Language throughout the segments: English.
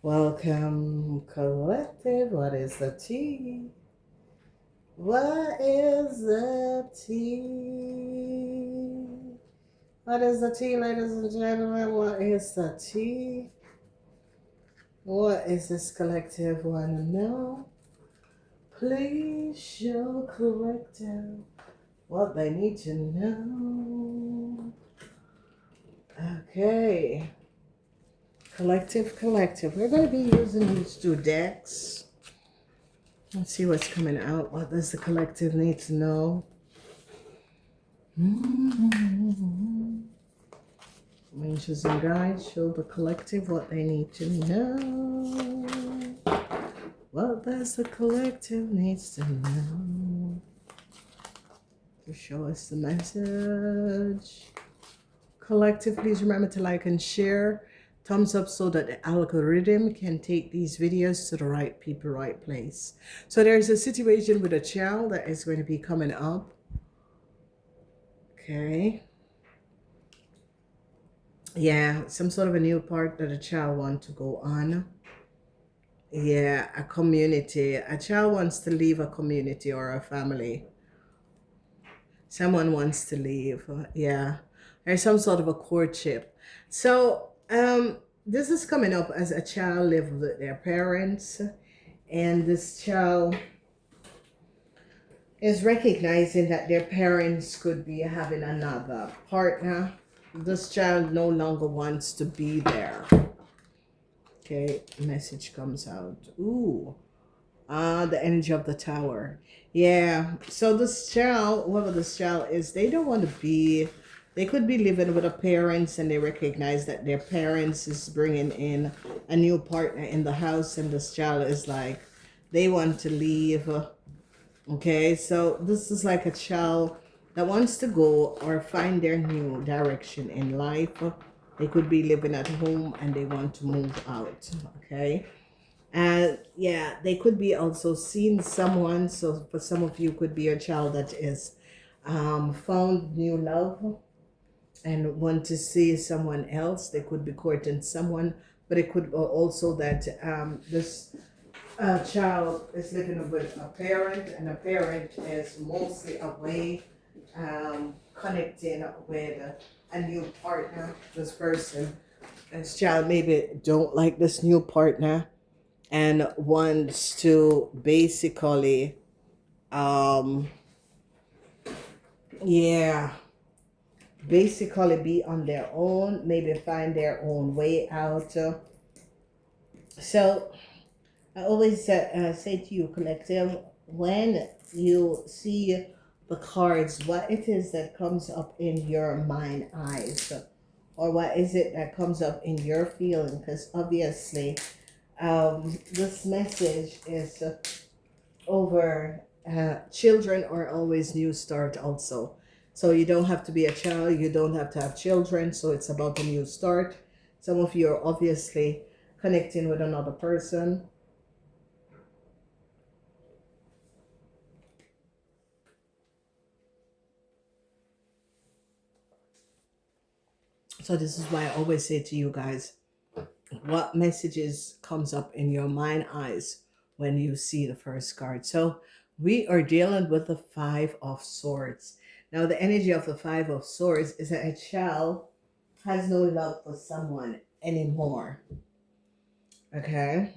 Welcome, collective. What is the tea? What is the tea? What is the tea, ladies and gentlemen? What is the tea? What is this collective want to know? Please show collective what they need to know. Okay. Collective. We're going to be using these two decks. Let's see what's coming out. What does the collective need to know? Angels and guides show the collective what they need to know. What does the collective needs to know? To show us the message. Collective, please remember to like and share. Thumbs up so that the algorithm can take these videos to the right people, right place. So there's a situation with a child that is going to be coming up. Okay. Yeah, some sort of a new part that a child wants to go on. Yeah, a community. A child wants to leave a community or a family. Someone wants to leave. Yeah. There's some sort of a courtship. So, this is coming up as a child live with their parents, and this child is recognizing that their parents could be having another partner. This child no longer wants to be there. Okay, message comes out. Ooh. The energy of the tower. Yeah. So this child, whoever this child is, they don't want to be, they could be living with a parents and they recognize that their parents is bringing in a new partner in the house, and this child is like, they want to leave. Okay. So this is like a child that wants to go or find their new direction in life. They could be living at home and they want to move out. Okay. And yeah, they could be also seeing someone. So for some of you, could be a child that is found new love and want to see someone else. They could be courting someone, but it could also that this child is living with a parent, and a parent is mostly away, connecting with a new partner. This child maybe don't like this new partner and wants to basically yeah, basically be on their own, maybe find their own way out. So I always say to you, collective, when you see the cards, what it is that comes up in your mind eyes, or what is it that comes up in your feeling, because obviously this message is over children are always new start also. So you don't have to be a child, you don't have to have children, so it's about a new start. Some of you are obviously connecting with another person. So this is why I always say to you guys, what messages comes up in your mind eyes when you see the first card. So we are dealing with the Five of Swords. Now the energy of the Five of Swords is that a child has no love for someone anymore. Okay.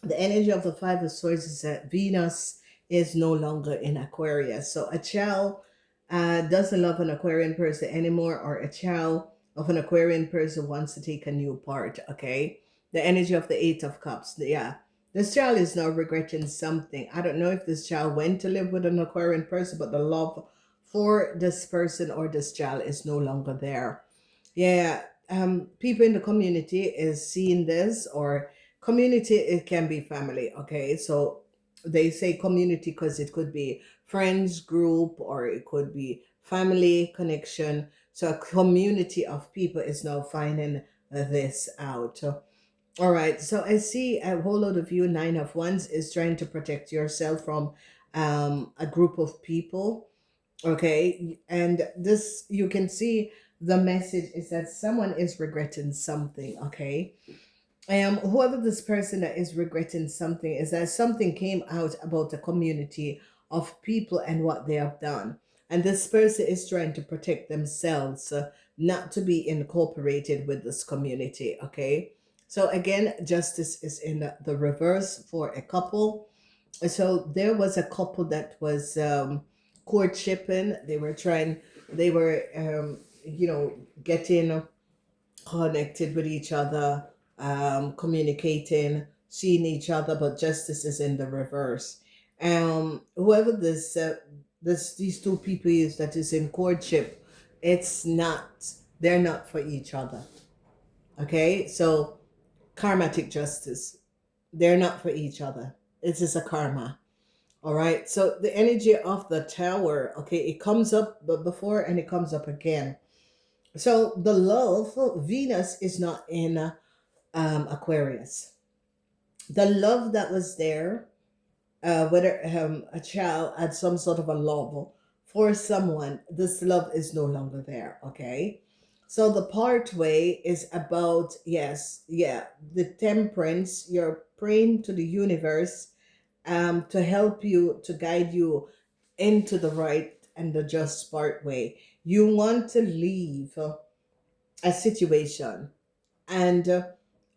The energy of the Five of Swords is that Venus is no longer in Aquarius. So a child doesn't love an Aquarian person anymore, or a child of an Aquarian person wants to take a new part. Okay. The energy of the Eight of Cups. Yeah. This child is now regretting something. I don't know if this child went to live with an Aquarian person, but the love for this person or this child is no longer there. Yeah, people in the community is seeing this, or community, it can be family. Okay, so they say community because it could be friends group or it could be family connection. So a community of people is now finding this out. All right, so I see a whole lot of you, Nine of Wands, is trying to protect yourself from a group of people. Okay, and this, you can see the message is that someone is regretting something. Okay, Whoever this person that is regretting something is that something came out about a community of people and what they have done. And this person is trying to protect themselves, not to be incorporated with this community. Okay. So again, justice is in the reverse for a couple. So there was a couple that was courtshiping. They were, getting connected with each other, communicating, seeing each other, but justice is in the reverse. Whoever these two people is that is in courtship, it's not, they're not for each other. Okay, so karmatic justice, they're not for each other. It is a karma. All right, so the energy of the tower, okay, it comes up but before and it comes up again. So the love, Venus is not in Aquarius. The love that was there, whether a child had some sort of a love for someone, this love is no longer there. Okay. So the part way is about, yes, yeah, the temperance. You're praying to the universe to help you, to guide you into the right and the just part way. You want to leave a situation, and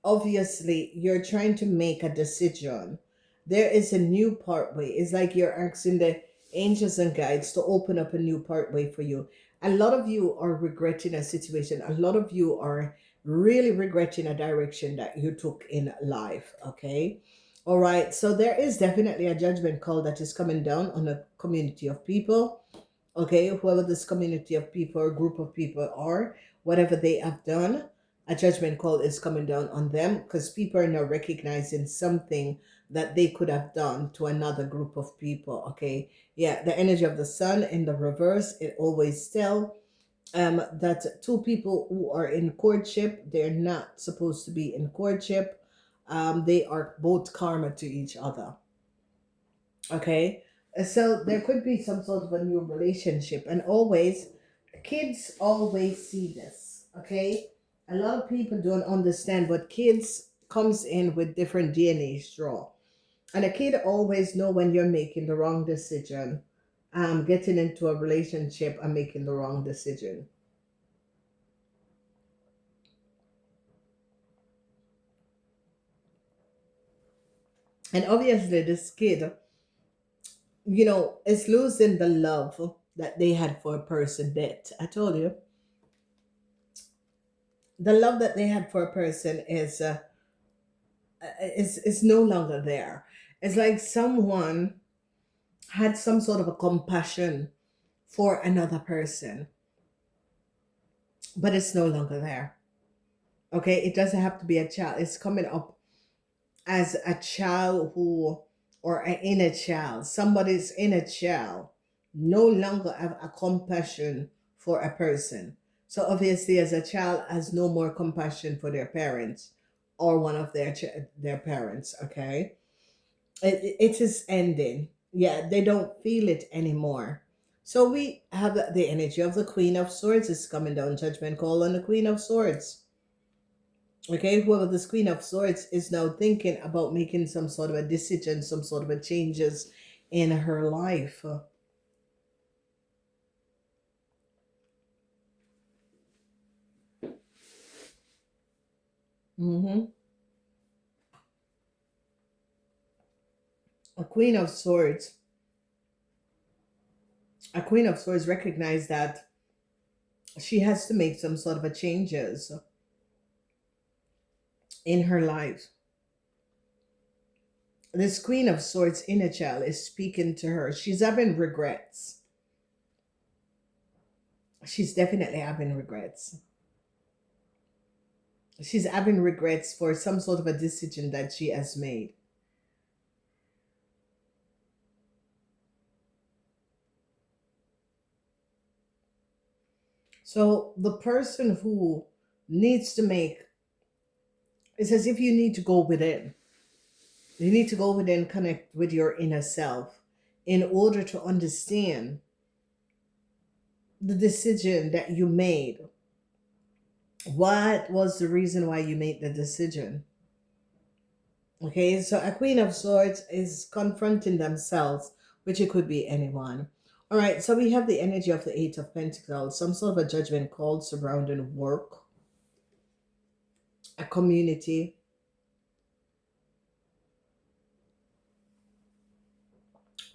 obviously you're trying to make a decision. There is a new pathway. It's like you're asking the angels and guides to open up a new pathway for you. A lot of you are regretting a situation. A lot of you are really regretting a direction that you took in life. Okay. All right. So there is definitely a judgment call that is coming down on a community of people. Okay, whoever this community of people or group of people are, whatever they have done, a judgment call is coming down on them because people are now recognizing something that they could have done to another group of people. Okay, yeah, the energy of the sun in the reverse, it always tell that two people who are in courtship, they're not supposed to be in courtship. They are both karma to each other. Okay. So there could be some sort of a new relationship, and always, kids always see this. Okay. A lot of people don't understand, but kids comes in with different DNA straw, and a kid always know when you're making the wrong decision, getting into a relationship and making the wrong decision. And obviously, this kid, is losing the love that they had for a person that I told you, the love that they had for a person is no longer there. It's like someone had some sort of a compassion for another person, but it's no longer there. Okay, it doesn't have to be a child. It's coming up as a child who, or an inner child. Somebody's inner child no longer have a compassion for a person. So obviously, as a child, has no more compassion for their parents or one of their parents. Okay, it is ending. Yeah, they don't feel it anymore. So we have the energy of the Queen of Swords is coming down, judgment call on the Queen of Swords. Okay, whoever this Queen of Swords is now thinking about making some sort of a decision, some sort of a changes in her life. Hmm. A Queen of Swords, a Queen of Swords recognize that she has to make some sort of a changes in her life. This Queen of Swords inner child is speaking to her. She's having regrets. She's definitely having regrets. She's having regrets for some sort of a decision that she has made. So the person who needs to make, it's as if you need to go within. You need to go within, connect with your inner self in order to understand the decision that you made. What was the reason why you made the decision? Okay, so a Queen of Swords is confronting themselves, which it could be anyone. All right, so we have the energy of the Eight of Pentacles, some sort of a judgment call surrounding work, a community,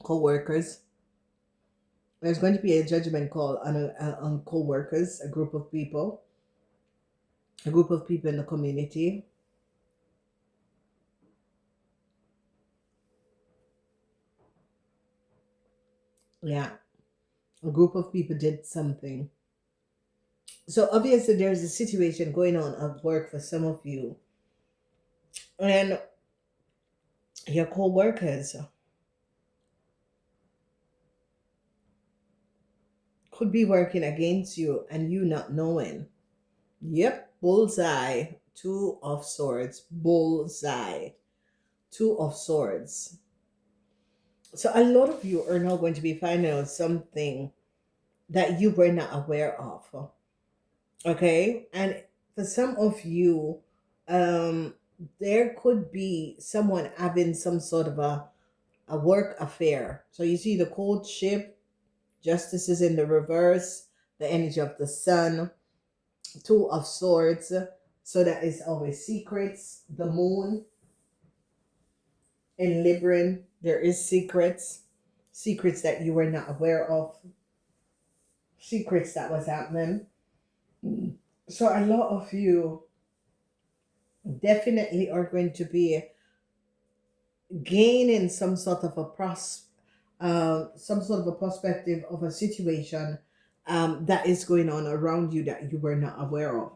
co-workers. There's going to be a judgment call on co-workers, a group of people in the community. Yeah, a group of people did something. So obviously there's a situation going on at work for some of you, and your co-workers could be working against you and you not knowing. Yep, bullseye. Two of Swords, bullseye. Two of Swords. So a lot of you are now going to be finding out something that you were not aware of. Okay? And for some of you, there could be someone having some sort of a work affair. So you see the courtship, justice is in the reverse, the energy of the sun, Two of Swords. So that is always secrets. The moon in Libran, there is secrets. Secrets that you were not aware of. Secrets that was happening. So a lot of you definitely are going to be gaining some sort of a perspective of a situation that is going on around you that you were not aware of.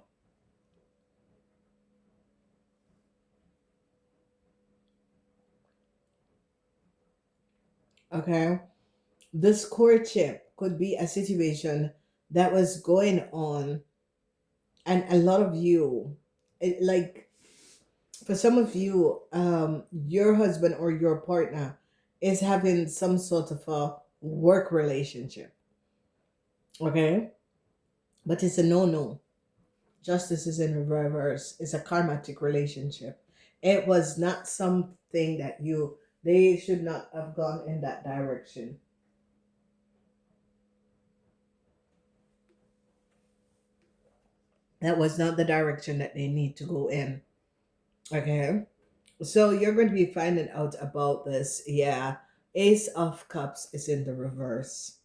Okay, this courtship could be a situation that was going on, and a lot of you, like for some of you, your husband or your partner is having some sort of a work relationship. Okay, but it's a no. Justice is in reverse. It's a karmatic relationship. It was not something that they should not have gone in that direction. That was not the direction that they need to go in. Okay. So you're going to be finding out about this. Yeah. Ace of Cups is in the reverse.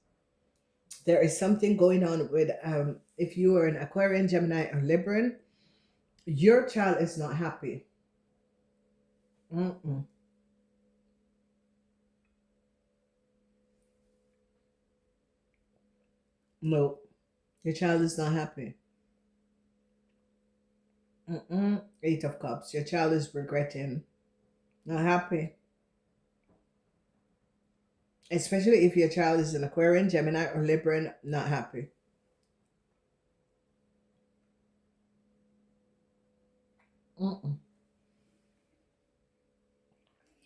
There is something going on with, if you are an Aquarian, Gemini, or Libran, your child is not happy. Mm-mm. No, your child is not happy. Mm-mm. Eight of Cups. Your child is regretting, not happy. Especially if your child is an Aquarian, Gemini, or Libran, not happy. Mm-mm.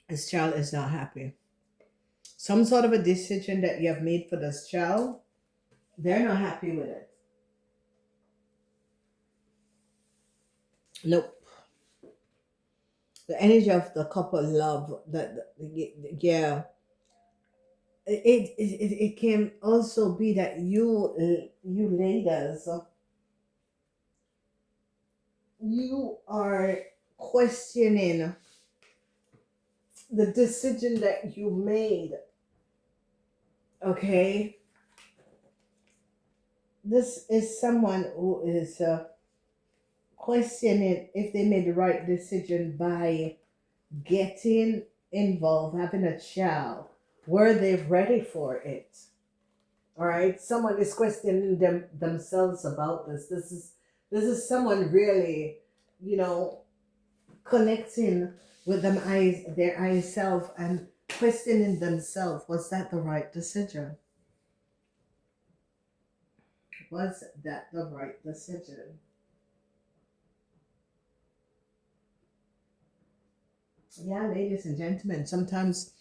This child is not happy. Some sort of a decision that you have made for this child, they're not happy with it. Nope. The energy of the couple love, yeah. It can also be that you ladies, you are questioning the decision that you made. Okay, this is someone who is questioning if they made the right decision by getting involved, having a child. Were they ready for it? All right, someone is questioning themselves about this. This is someone really, you know, connecting with their eye self and questioning themselves. Was that the right decision? Was that the right decision? Yeah, ladies and gentlemen, sometimes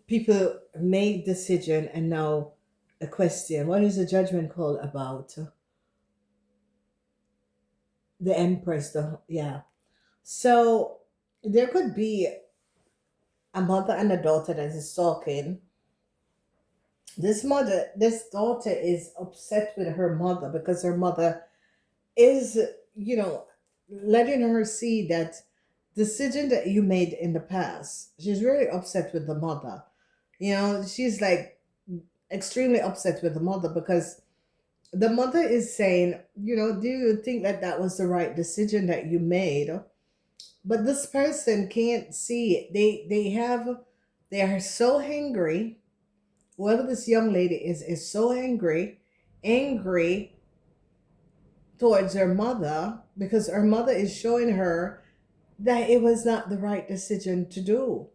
people make decision and now a question. What is the judgment call about? The Empress, yeah. So there could be a mother and a daughter that is talking. This daughter is upset with her mother because her mother is, you know, letting her see that decision that you made in the past. She's really upset with the mother. She's like extremely upset with the mother because the mother is saying, do you think that that was the right decision that you made? But this person can't see it. They are so angry. Whoever this young lady is so angry towards her mother because her mother is showing her that it was not the right decision to do.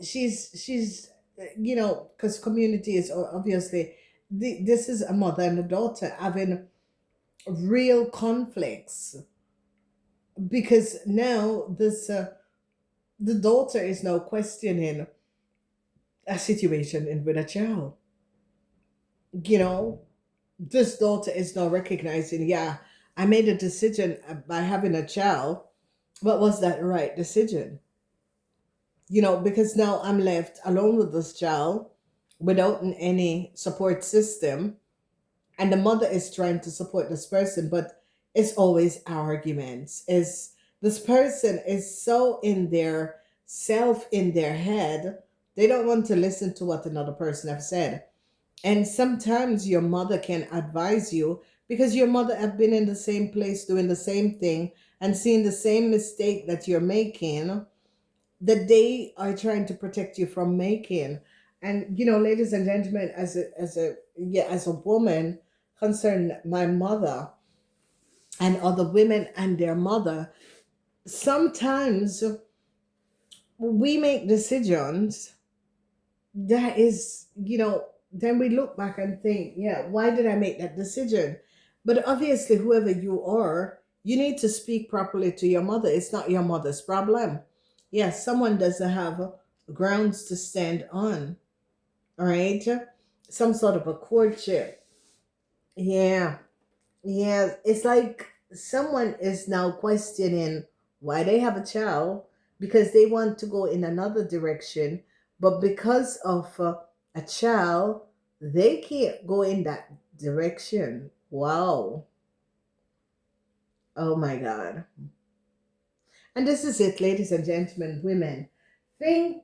She's because community is obviously this is a mother and a daughter having real conflicts because now this the daughter is now questioning a situation in with a child. You know, this daughter is now recognizing, yeah, I made a decision by having a child, but was that the right decision? Because now I'm left alone with this child without any support system, and the mother is trying to support this person, but it's always arguments. Is this person is so in their self in their head, they don't want to listen to what another person have said. And sometimes your mother can advise you because your mother have been in the same place doing the same thing and seeing the same mistake that you're making, that they are trying to protect you from making. And ladies and gentlemen, as a woman concerned my mother and other women and their mother, sometimes we make decisions that is, then we look back and think, yeah, why did I make that decision? But obviously, whoever you are, you need to speak properly to your mother. It's not your mother's problem. Yes, someone doesn't have grounds to stand on. All right. Some sort of a courtship. Yeah. Yeah. It's like someone is now questioning why they have a child because they want to go in another direction. But because of a child, they can't go in that direction. Wow. Oh my God. And this is it, ladies and gentlemen, women. Think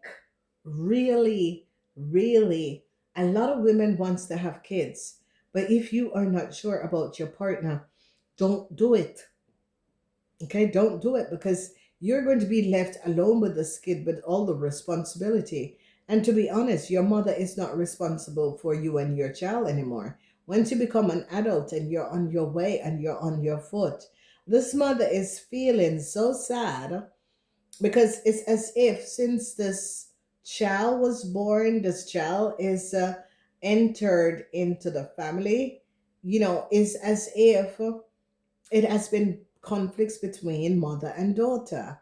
really, really. A lot of women wants to have kids, but if you are not sure about your partner, don't do it. Okay, don't do it because you're going to be left alone with this kid with all the responsibility. And to be honest, your mother is not responsible for you and your child anymore. Once you become an adult and you're on your way and you're on your foot, this mother is feeling so sad because it's as if since this child was born, this child is entered into the family, is as if it has been conflicts between mother and daughter.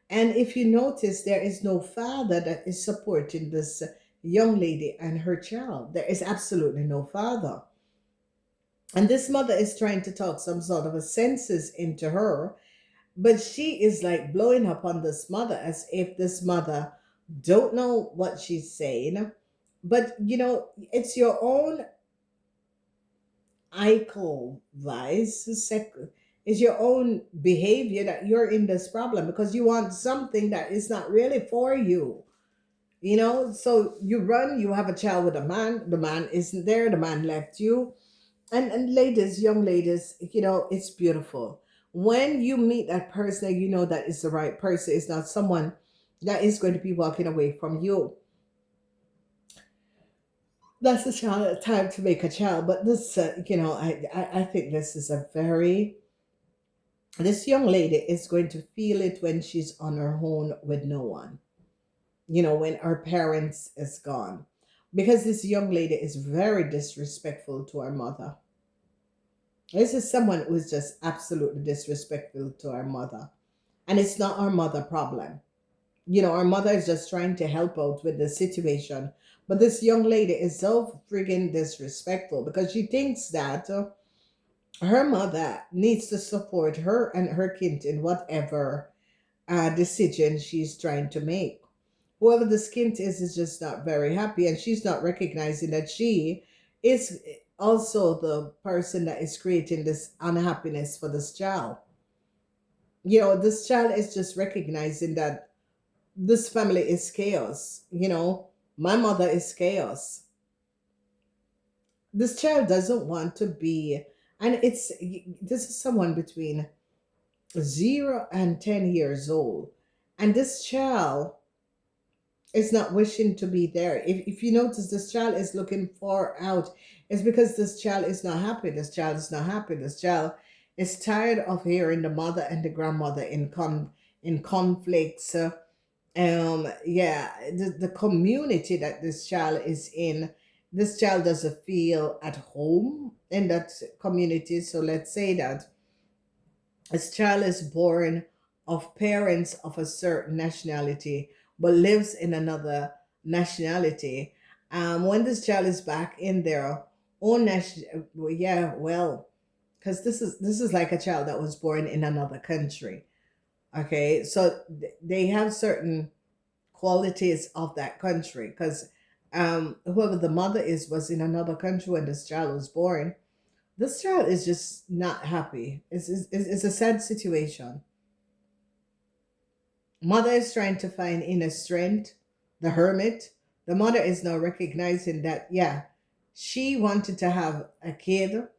And if you notice, there is no father that is supporting this young lady and her child. There is absolutely no father. And this mother is trying to talk some sort of a senses into her, but she is like blowing up on this mother as if this mother don't know what she's saying. But it's your own Eichel vice is your own behavior that you're in this problem because you want something that is not really for you. So you run, you have a child with a man, the man isn't there, the man left you. And ladies, young ladies, it's beautiful when you meet that person, that is the right person. It's not someone that is going to be walking away from you. That's the time to make a child. But this, I think this is a very, this young lady is going to feel it when she's on her own with no one, when her parents is gone. Because this young lady is very disrespectful to her mother. This is someone who is just absolutely disrespectful to her mother. And it's not our mother problem. Our mother is just trying to help out with the situation. But this young lady is so friggin' disrespectful because she thinks that her mother needs to support her and her kid in whatever decision she's trying to make. whoever the skint is just not very happy, and she's not recognizing that she is also the person that is creating this unhappiness for this child. This child is just recognizing that this family is chaos. My mother is chaos. This child doesn't want to be, and this is someone between 0 and 10 years old, and this child is not wishing to be there. If you notice, this child is looking far out. It's because this child is not happy. This child is not happy. This child is tired of hearing the mother and the grandmother in conflicts. Yeah, the community that this child is in, this child doesn't feel at home in that community. So let's say that this child is born of parents of a certain nationality but lives in another nationality. When this child is back in their own nation, yeah, well, because this is like a child that was born in another country. Okay, so they have certain qualities of that country, because whoever the mother is was in another country when this child was born. This child is just not happy. It's a sad situation. Mother is trying to find inner strength, the hermit. The mother is now recognizing that, yeah, she wanted to have a kid.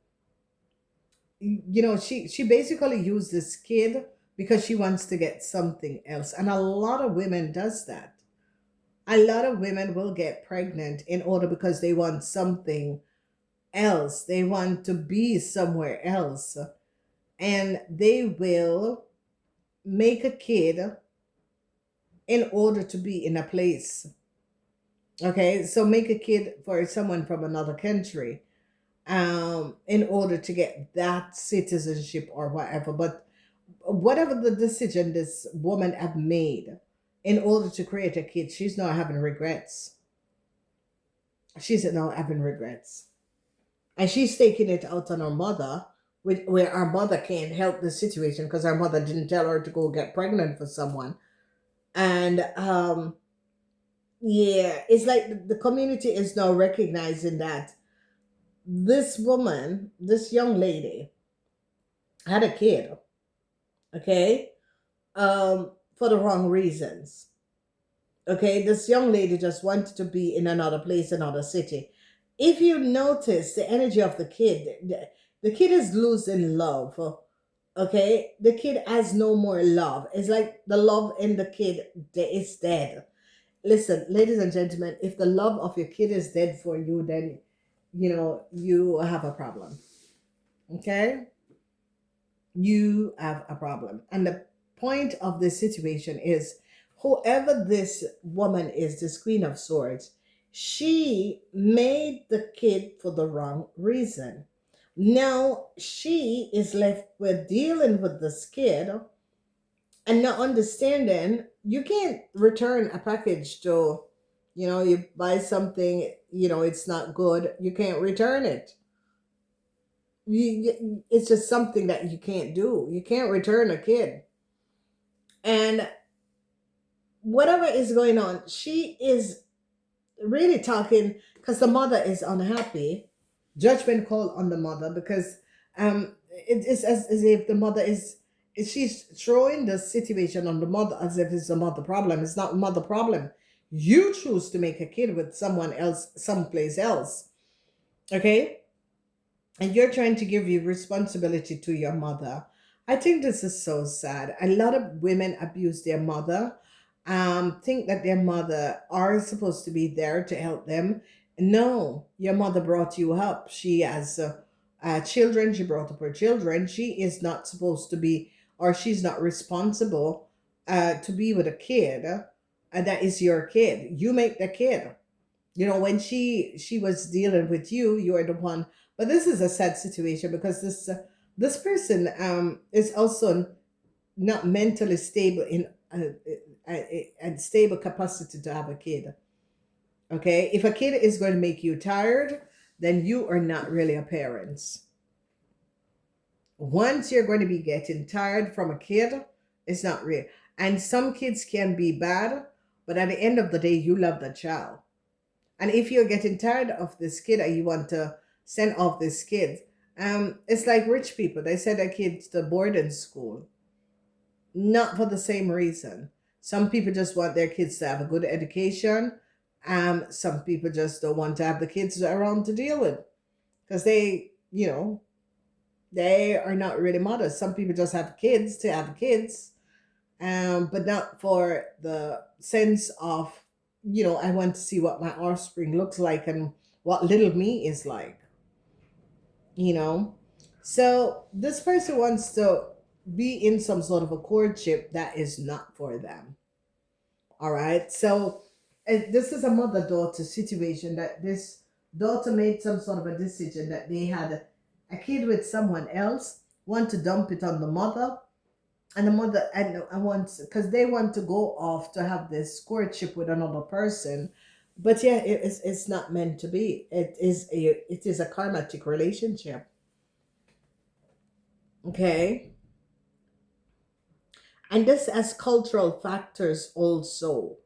She basically used this kid because she wants to get something else. And a lot of women does that. A lot of women will get pregnant in order because they want something else. They want to be somewhere else. And they will make a kid in order to be in a place. Okay, so make a kid for someone from another country in order to get that citizenship or whatever. But whatever the decision this woman have made in order to create a kid, she's not having regrets. She's not having regrets. And she's taking it out on her mother, where our mother can't help the situation because our mother didn't tell her to go get pregnant for someone. And yeah, it's like the community is now recognizing that this woman, this young lady, had a kid, okay, for the wrong reasons. Okay, this young lady just wanted to be in another place, another city. If you notice the energy of the kid is losing love. Okay, the kid has no more love. It's like the love in the kid is dead. Listen, ladies and gentlemen, if the love of your kid is dead for you, then you have a problem. Okay, you have a problem. And the point of this situation is, whoever this woman is, this Queen of Swords, she made the kid for the wrong reason. Now she is left with dealing with this kid and not understanding you can't return a package to, you buy something, it's not good, you can't return it. It's just something that you can't do. You can't return a kid. And whatever is going on, she is really talking because the mother is unhappy. Judgment call on the mother because it is as if the mother she's throwing the situation on the mother as if it's a mother problem. It's not a mother problem. You choose to make a kid with someone else, someplace else. Okay? And you're trying to give your responsibility to your mother. I think this is so sad. A lot of women abuse their mother, think that their mother are supposed to be there to help them. No, your mother brought you up. She has children. She brought up her children. She is not supposed to be, or she's not responsible to be with a kid. That is your kid. You make the kid. When she was dealing with you, you are the one. But this is a sad situation because this person is also not mentally stable in a stable capacity to have a kid. Okay, if a kid is going to make you tired, then you are not really a parent. Once you're going to be getting tired from a kid, it's not real. And some kids can be bad, But at the end of the day, you love the child. And if you're getting tired of this kid and you want to send off this kid, it's like rich people. They send their kids to boarding school, not for the same reason. Some people just want their kids to have a good education. Some people just don't want to have the kids around to deal with because they are not really mothers. Some people just have kids to have kids, but not for the sense of, I want to see what my offspring looks like and what little me is like, you know. So this person wants to be in some sort of a courtship that is not for them. All right. So this is a mother daughter situation that this daughter made some sort of a decision that they had a kid with someone else, want to dump it on the mother, and the mother and wants because they want to go off to have this courtship with another person. But yeah, it's not meant to be. It is a karmatic relationship. Okay. And this has cultural factors also.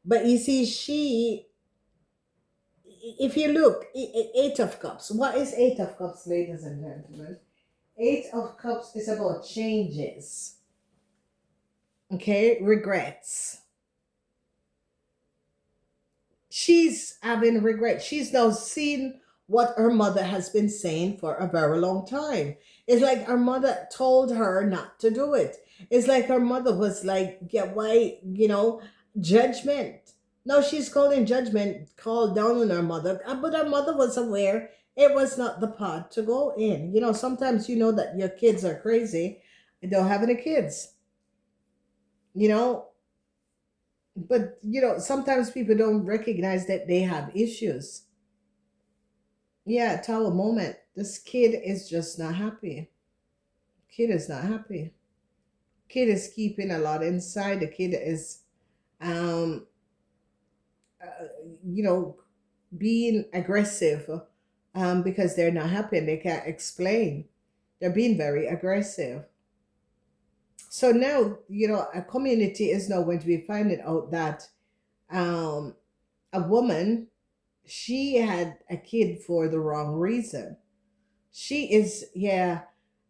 But you see, if you look, Eight of Cups. What is Eight of Cups, ladies and gentlemen? Eight of Cups is about changes. Okay, regrets. She's having regret. She's now seen what her mother has been saying for a very long time. It's like her mother told her not to do it. It's like her mother was like, yeah, why, judgment. Now she's calling judgment, called down on her mother, but her mother was aware it was not the pod to go in. Sometimes you know that your kids are crazy and don't have any kids, you know, but sometimes people don't recognize that they have issues. Yeah, tower moment. This kid is just not happy. Kid is not happy. Kid is keeping a lot inside. The kid is um uh, you know being aggressive because they're not happy and they can't explain. They're being very aggressive. So now, a community is now going to be finding out that um a woman, she had a kid for the wrong reason. She is, yeah,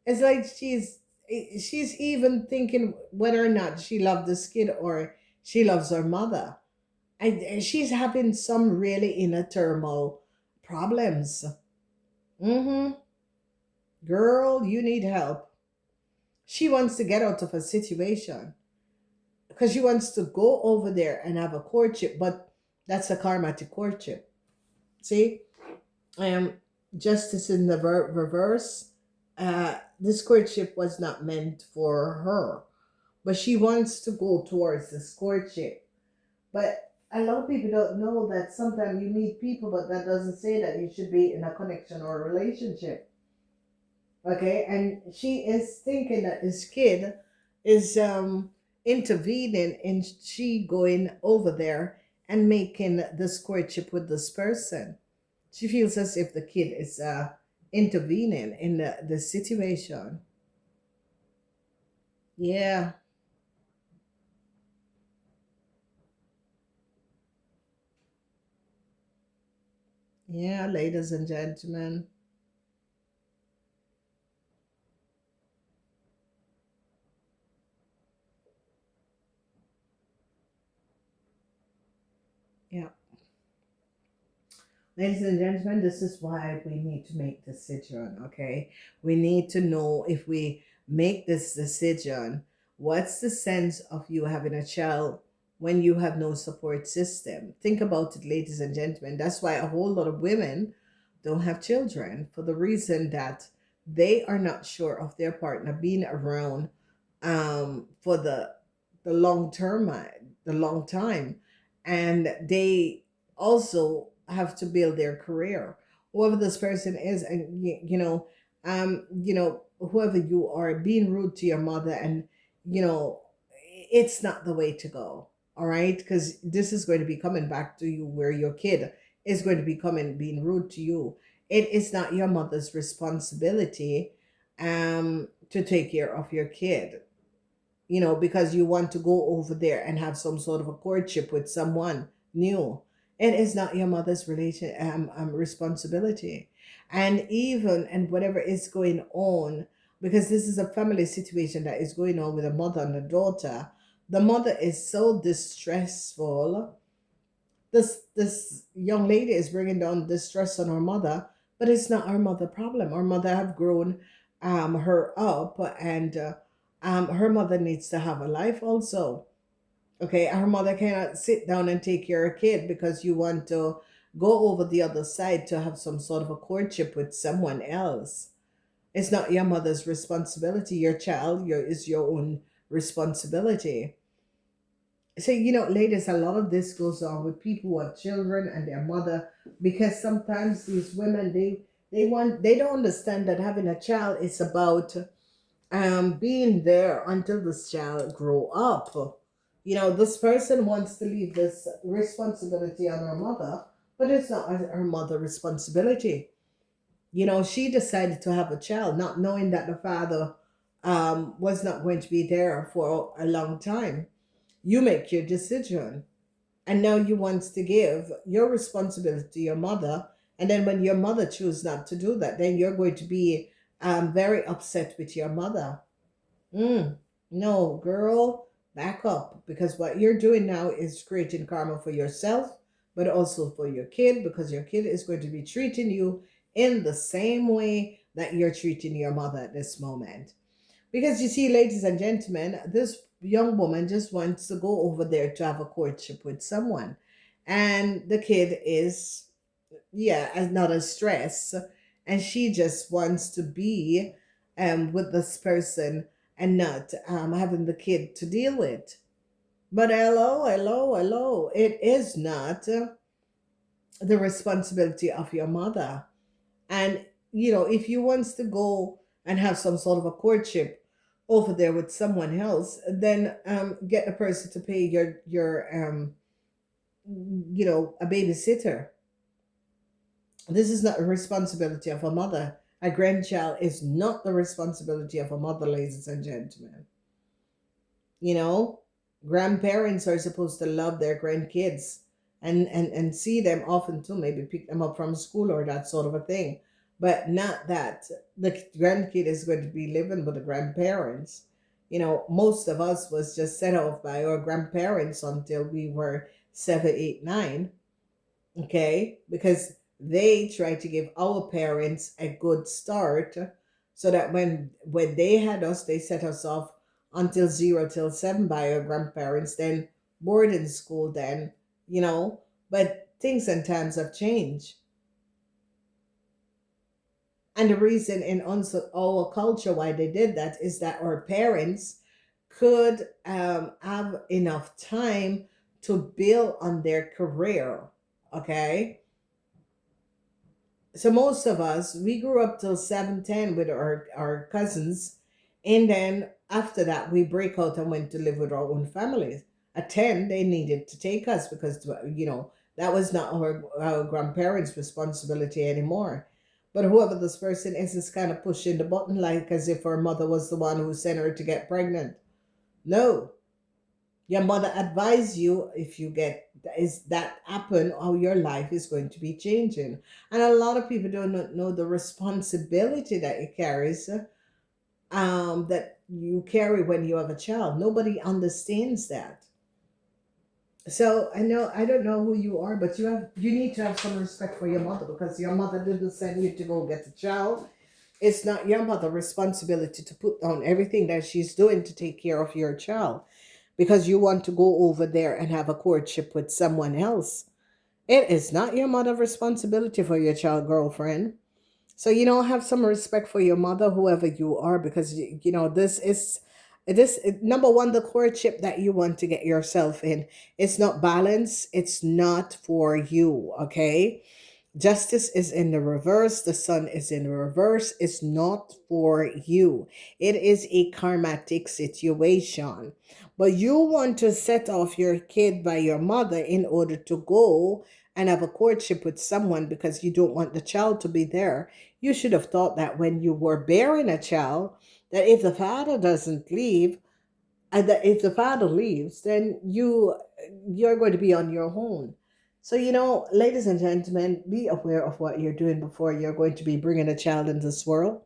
it's like she's even thinking whether or not she loved this kid or she loves her mother. And she's having some really inner turmoil problems. Mm-hmm. Girl, you need help. She wants to get out of a situation because she wants to go over there and have a courtship, but that's a karmatic courtship. See? um Justice in the reverse. This courtship was not meant for her, but she wants to go towards this courtship. But a lot of people don't know that sometimes you meet people, but that doesn't say that you should be in a connection or a relationship. Okay, and she is thinking that this kid is intervening in she going over there and making this courtship with this person. She feels as if the kid is intervening in the situation. Yeah, yeah, ladies and gentlemen. Yeah, ladies and gentlemen, this is why we need to make decision. Okay, we need to know if we make this decision, what's the sense of you having a child when you have no support system? Think about it, ladies and gentlemen. That's why a whole lot of women don't have children for the reason that they are not sure of their partner being around for the long term, the long time, and they also have to build their career. Whoever this person is, and whoever you are, being rude to your mother, and you know, it's not the way to go. All right, because this is going to be coming back to you where your kid is going to be coming being rude to you. It is not your mother's responsibility to take care of your kid. because you want to go over there and have some sort of a courtship with someone new. It is not your mother's responsibility. And whatever is going on, because this is a family situation that is going on with a mother and a daughter, the mother is so distressful. This young lady is bringing down distress on her mother, but it's not her mother problem. Her mother have grown her up, and her mother needs to have a life also. Okay, her mother cannot sit down and take care of a kid because you want to go over the other side to have some sort of a courtship with someone else. It's not your mother's responsibility. Your child is your own responsibility. So, ladies, a lot of this goes on with people who have children and their mother, because sometimes these women, they don't understand that having a child is about being there until this child grow up. This person wants to leave this responsibility on her mother, but it's not her mother responsibility. She decided to have a child not knowing that the father was not going to be there for a long time. You make your decision, and now you want to give your responsibility to your mother, and then when your mother chooses not to do that, then you're going to be very upset with your mother. Mm, no, girl, back up, because what you're doing now is creating karma for yourself, but also for your kid, because your kid is going to be treating you in the same way that you're treating your mother at this moment. Because you see, ladies and gentlemen, this young woman just wants to go over there to have a courtship with someone. And the kid is, yeah, not a stress. And she just wants to be with this person and not having the kid to deal with. But hello, hello, hello. It is not the responsibility of your mother. And, if you wants to go and have some sort of a courtship over there with someone else, then get the person to pay a babysitter. This is not a responsibility of a mother. A grandchild is not the responsibility of a mother, ladies and gentlemen. You know, Grandparents are supposed to love their grandkids and see them often too, maybe pick them up from school or that sort of a thing. But not that the grandkid is going to be living with the grandparents. Most of us was just set off by our grandparents until we were 7, 8, 9. Okay, because they try to give our parents a good start, so that when they had us, they set us off until 0 till 7 by our grandparents, then boarding school, then you know but things and times have changed. And the reason in also our culture why they did that is that our parents could have enough time to build on their career. Okay, so most of us, we grew up till 7, 10 with our cousins, and then after that we break out and went to live with our own families. At 10 they needed to take us because that was not our grandparents responsibility anymore. But whoever this person is kind of pushing the button like as if her mother was the one who sent her to get pregnant. No, your mother advised you, if you get is that happen, how your life is going to be changing. And a lot of people do not know the responsibility that it carries, that you carry when you have a child. Nobody understands that. So I don't know who you are, but you need to have some respect for your mother, because your mother didn't send you to go get a child. It's not your mother's responsibility to put down everything that she's doing to take care of your child because you want to go over there and have a courtship with someone else. It is not your mother's responsibility for your child, girlfriend. So, have some respect for your mother, whoever you are, because this number one, the courtship that you want to get yourself in. It's not balanced. It's not for you. Okay. Justice is in the reverse. The sun is in the reverse. It's not for you. It is a karmatic situation. But you want to set off your kid by your mother in order to go and have a courtship with someone because you don't want the child to be there. You should have thought that when you were bearing a child, that if the father doesn't leave, And that if the father leaves, then you're going to be on your own. So, ladies and gentlemen, be aware of what you're doing before you're going to be bringing a child into this world.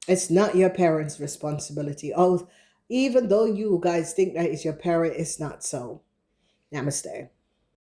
It's not your parents' responsibility. Oh, even though you guys think that it's your parent, it's not so. Namaste.